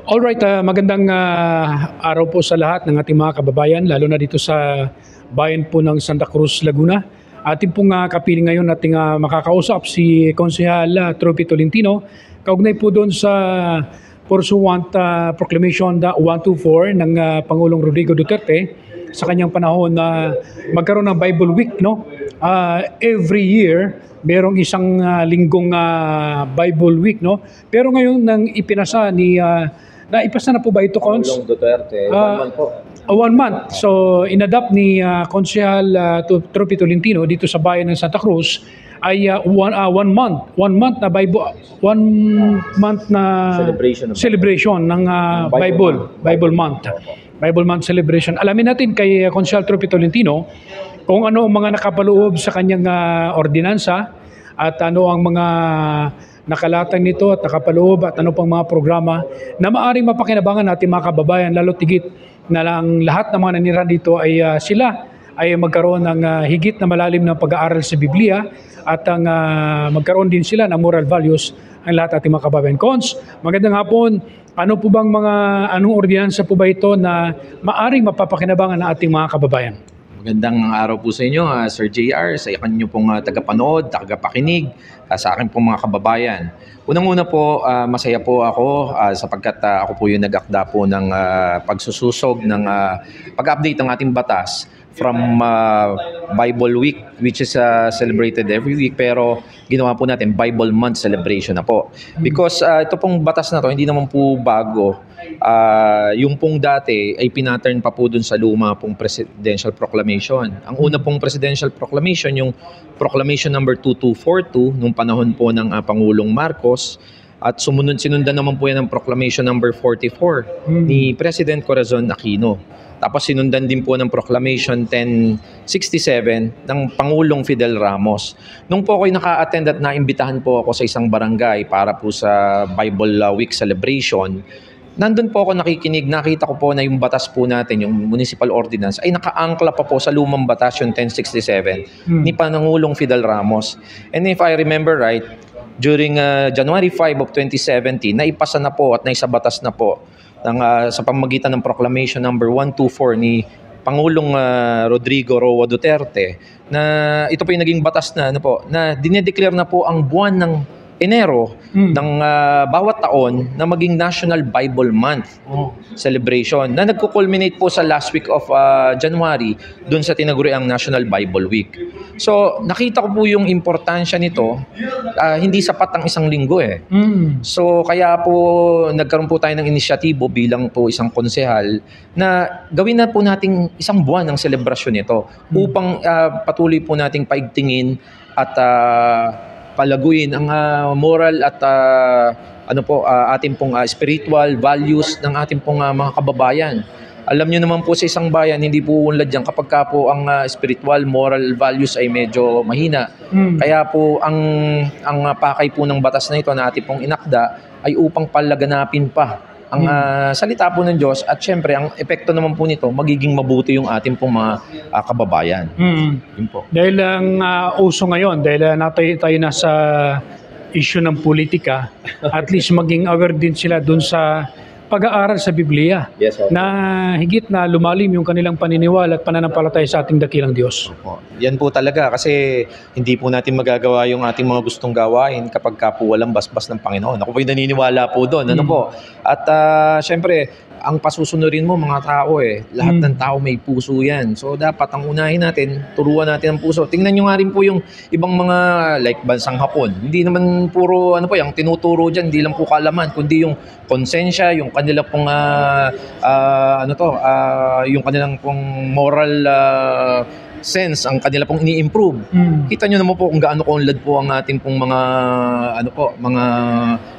Alright, magandang araw po sa lahat ng ating mga kababayan, lalo na dito sa bayan po ng Santa Cruz, Laguna. Ating pong kapiling ngayon ating makakausap si Konsehal Trophy Tolentino, kaugnay po doon sa pursuant Proclamation 124 ng Pangulong Rodrigo Duterte sa kanyang panahon na magkaroon ng Bible Week, no? Every year merong isang linggong Bible Week, no? Pero ngayon nang ipinasa ni naipasa na po ba ito, Cons? Pangulong Duterte, 1 month po. 1 month. So, inadapt ni Konsehal Trophy Tolentino dito sa bayan ng Santa Cruz ay 1 month. 1 month na Bible, 1 month na celebration ng Bible Month. Bible Month celebration. Alamin natin kay Konsehal Trophy Tolentino kung ano ang mga nakapaloob sa kanyang ordinansa at ano ang mga nakalatag nito at nakapaloob at ano pang mga programa na maaaring mapakinabangan natin mga kababayan, lalo tigit na lang lahat ng mga nanira dito ay sila ay magkaroon ng higit na malalim na pag-aaral sa Biblia at ang magkaroon din sila ng moral values ang lahat ating mga kababayan. Cons, magandang hapon. Ano po bang anong ordinansa po ba ito na maaaring mapapakinabangan ng ating mga kababayan? Magandang araw po sa inyo, Sir JR, sa inyo pong tagapanood, tagapakinig, sa akin pong mga kababayan. Unang-una po, masaya po ako sapagkat ako po yung nag-akda po ng pagsususog ng pag-update ng ating batas from Bible Week, which is celebrated every week, pero ginawa po natin Bible Month celebration na po. Because ito pong batas na to hindi naman po bago. Yung pong dati ay pinattern pa po dun sa luma pong Presidential Proclamation. Ang una pong Presidential Proclamation, yung Proclamation number 2242 nung panahon po ng Pangulong Marcos, at sinundan naman po yan ng Proclamation number 44 ni President Corazon Aquino. Tapos sinundan din po ng Proclamation 1067 ng Pangulong Fidel Ramos. Nung po ako'y naka-attend at naimbitahan po ako sa isang barangay para po sa Bible Week celebration, nandun po ako nakikinig, nakita ko po na yung batas po natin, yung municipal ordinance, ay nakaangkla pa po sa lumang batas, yung 1067, ni Pangulong Fidel Ramos. And if I remember right, during January 5 of 2017, naipasa na po at naisabatas na po sa pamamagitan ng Proclamation number 124 ni Pangulong Rodrigo Roa Duterte, na ito po yung naging batas na, na dinedeclare na po ang buwan ng Enero ng bawat taon na maging National Bible Month celebration na nagko-culminate po sa last week of January dun sa tinaguriang National Bible Week. So nakita ko po yung importansya nito, hindi sapat ang isang linggo eh. So kaya po nagkaroon po tayo ng inisyatibo bilang po isang konsehal na gawin na po nating isang buwan ng selebrasyon nito upang patuloy po nating paigtingin at palaguin ang moral at ating pong spiritual values ng ating pong mga kababayan. Alam niyo naman po sa isang bayan, hindi po unlad yan kapag ka po ang spiritual, moral values ay medyo mahina. Kaya po ang pakay po ng batas na ito na ating pong inakda ay upang palaganapin pa ang salita po ng Diyos, at syempre ang epekto naman po nito magiging mabuti yung ating pong mga kababayan. Yun po. Dahil ang uso ngayon, dahil tayo na sa issue ng politika, at least maging aware din sila dun sa pag-aaral sa Biblia, Yes, okay. na higit na lumalim yung kanilang paniniwala at pananampalataya sa ating dakilang Diyos. Opo. Yan po talaga kasi hindi po natin magagawa yung ating mga gustong gawain kapag ka po walang basbas ng Panginoon. Ako po yung naniniwala po doon. Ano po? At syempre, ang pasusunurin mo mga tao lahat ng tao may puso yan. So dapat ang unahin natin, turuan natin ang puso. Tingnan nyo nga rin po yung ibang mga like bansang Hapon. Hindi naman puro yung tinuturo dyan, hindi lang po kaalaman, kundi yung konsensya, yung kanila pong yung kanilang pong moral sense, ang kanila pong ini-improve. Kita nyo naman po kung gaano kaunlad po ang ating pong mga mga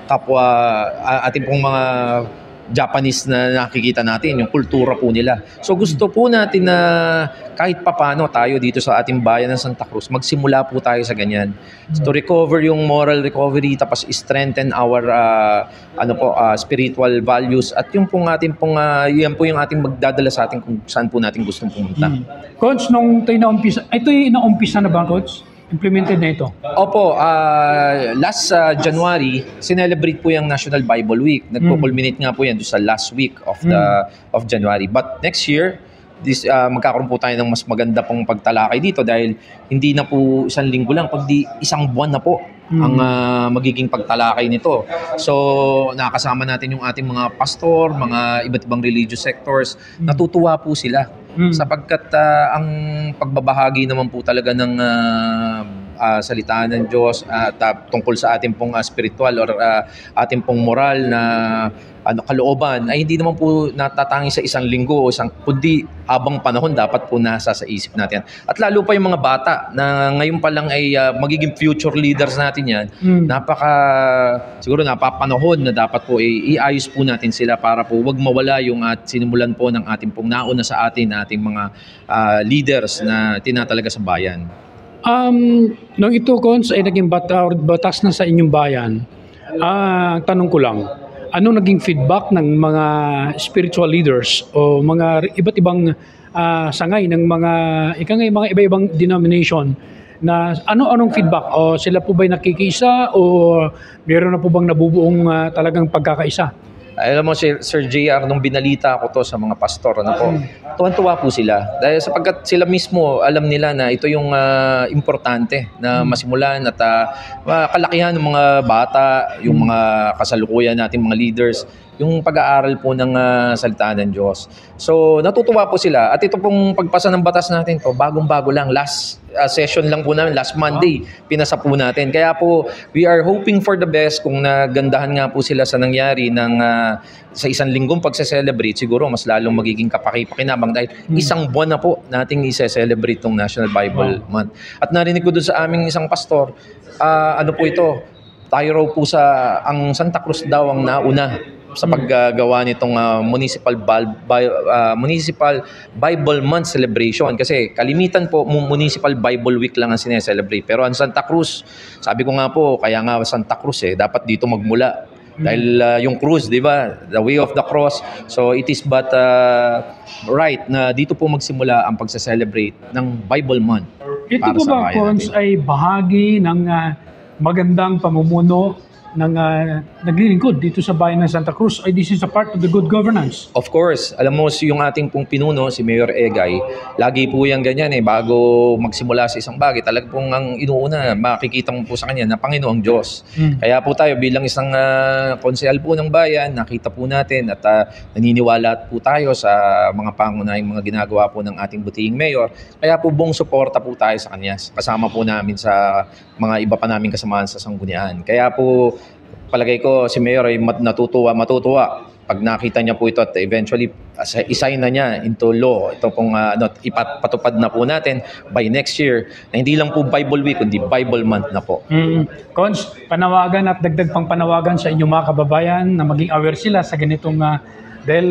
kapwa, ating pong mga Japanese na nakikita natin, yung kultura po nila. So gusto po natin na kahit papano tayo dito sa ating bayan ng Santa Cruz, magsimula po tayo sa ganyan. To recover yung moral recovery, tapos strengthen our spiritual values, at yung pong ating pong yan po yung ating magdadala sa atin kung saan po natin gustong pumunta. Coach, nung tayo naumpisa, ito yung naumpisa na ba, Coach? implemented na ito? Opo, last January, sinelebrate po yung National Bible Week. Nagpo-culminate nga po yan doon sa last week of January. But next year, magkakaroon po tayo ng mas maganda pong pagtalakay dito dahil hindi na po isang linggo lang, kundi isang buwan na po ang magiging pagtalakay nito. So, nakakasama natin yung ating mga pastor, mga iba't ibang religious sectors. Natutuwa po sila sapagkat ang pagbabahagi naman po talaga ng salita ng Diyos tungkol sa ating pong spiritual or ating pong moral na kalooban ay hindi naman po natatangi sa isang linggo o kundi habang panahon dapat po nasa sa isip natin. At lalo pa yung mga bata na ngayon pa lang ay magiging future leaders natin yan. Siguro napapanahon na dapat po iayos po natin sila para po wag mawala yung sinimulan po ng ating pong nauna sa ating mga leaders na tinatalaga sa bayan. Nung ito, Cons, ay naging batas na sa inyong bayan, tanong ko lang, ano naging feedback ng mga spiritual leaders o mga iba't ibang sangay ng mga iba-ibang denomination na anong feedback? O sila po ba'y nakikisa o meron na po bang nabubuong talagang pagkakaisa? Alam mo, Sir JR, nung binalita ko to sa mga pastor, tuwan-tuwa po sila. Dahil sapagkat sila mismo, alam nila na ito yung importante na masimulan at kalakihan ng mga bata, yung mga kasalukuyan natin, mga leaders, yung pag-aaral po ng salita ng Diyos. So, natutuwa po sila. At ito pong pagpasa ng batas natin to, bagong-bago lang. Last session lang po namin, last Monday, pinasa po natin. Kaya po, we are hoping for the best kung nagandahan nga po sila sa nangyari sa isang linggong pagse-celebrate, siguro mas lalong magiging kapaki-pakinabang dahil isang buwan na po nating i-celebrate tong National Bible Month. At narinig ko dun sa aming isang pastor, ano po ito, tayo raw po ang Santa Cruz daw ang nauna sa paggagawa nitong Municipal Bible Month celebration kasi kalimitan po Municipal Bible Week lang ang sineselebrate pero ang Santa Cruz, sabi ko nga po kaya nga Santa Cruz dapat dito magmula dahil yung cruz, di ba, the way of the cross, so it is but right na dito po magsimula ang pagse-celebrate ng Bible Month. Ito po ba, Cons, ay bahagi ng magandang pamumuno ng naglilingkod dito sa bayan ng Santa Cruz ay this is a part of the good governance? Of course. Alam mo, yung ating pong pinuno, si Mayor Egay, lagi po yan ganyan bago magsimula sa isang bagay, talaga pong ang inuuna, makikita mo po sa kanya na Panginoong Diyos. Kaya po tayo bilang isang konsehal po ng bayan, nakita po natin at naniniwala po tayo sa mga pangunahing mga ginagawa po ng ating butihing Mayor. Kaya po buong suporta po tayo sa kanya. Kasama po namin sa mga iba pa naming kasamahan sa sanggunian. Kaya po palagay ko si Mayor ay matutuwa pag nakita niya po ito at eventually isign na niya into law. Ito pong ipatupad na po natin by next year na hindi lang po Bible Week kundi Bible Month na po. Cons, panawagan at dagdag pang panawagan sa inyong mga kababayan na maging aware sila sa ganitong dahil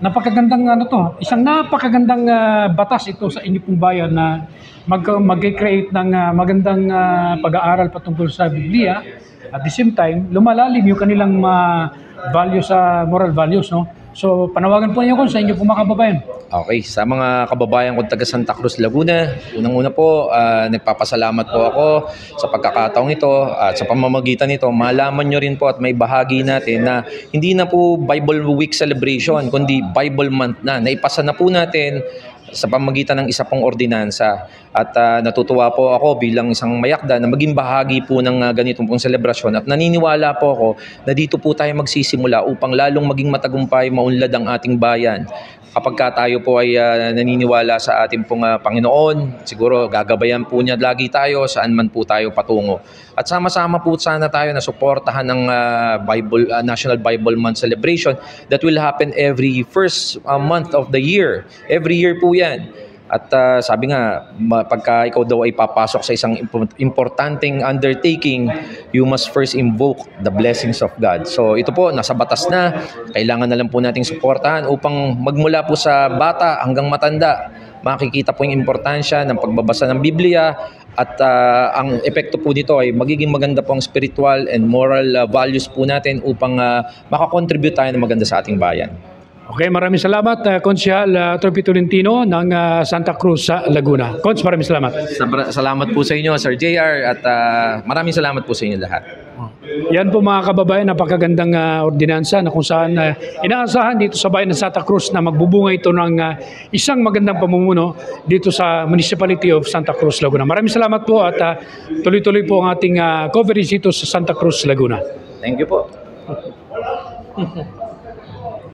napakagandang isang napakagandang batas ito sa inyong pong bayan na mag-create ng magandang pag-aaral patungkol sa Biblia. At the same time, lumalalim yung kanilang values, moral values, no? So, panawagan po niyo sa inyo po mga kababayan. Okay, sa mga kababayan ko taga Santa Cruz, Laguna, unang-una po, nagpapasalamat po ako sa pagkakataong ito at sa pamamagitan nito, malaman nyo rin po at may bahagi natin na hindi na po Bible Week celebration, kundi Bible Month na. Naipasa na po natin sa pamamagitan ng isa pong ordinansa. At natutuwa po ako bilang isang mayakda na maging bahagi po ng ganitong pong selebrasyon at naniniwala po ako na dito po tayo magsisimula upang lalong maging matagumpay, maunlad ang ating bayan. Kapag tayo po ay naniniwala sa ating pong Panginoon, siguro gagabayan po niya lagi tayo saan man po tayo patungo. At sama-sama po sana tayo na suportahan ng National Bible Month celebration that will happen every first month of the year. Every year po yan. At sabi nga, pagka ikaw daw ay papasok sa isang importanteng undertaking, you must first invoke the blessings of God. So ito po, nasa batas na. Kailangan na lang po nating suportahan upang magmula po sa bata hanggang matanda, makikita po yung importansya ng pagbabasa ng Biblia at ang epekto po nito ay magiging maganda po ang spiritual and moral values po natin upang makakontribute tayo ng maganda sa ating bayan. Okay, maraming salamat, Konsehal Torpe Tolentino ng Santa Cruz sa Laguna. Cons, maraming salamat. Salamat po sa inyo, Sir JR, at maraming salamat po sa inyo lahat. Yan po mga kababayan, napakagandang ordinansa na kung saan inaasahan dito sa bayan ng Santa Cruz na magbubunga ito ng isang magandang pamumuno dito sa Municipality of Santa Cruz, Laguna. Maraming salamat po at tuloy-tuloy po ang ating coverage dito sa Santa Cruz, Laguna. Thank you po.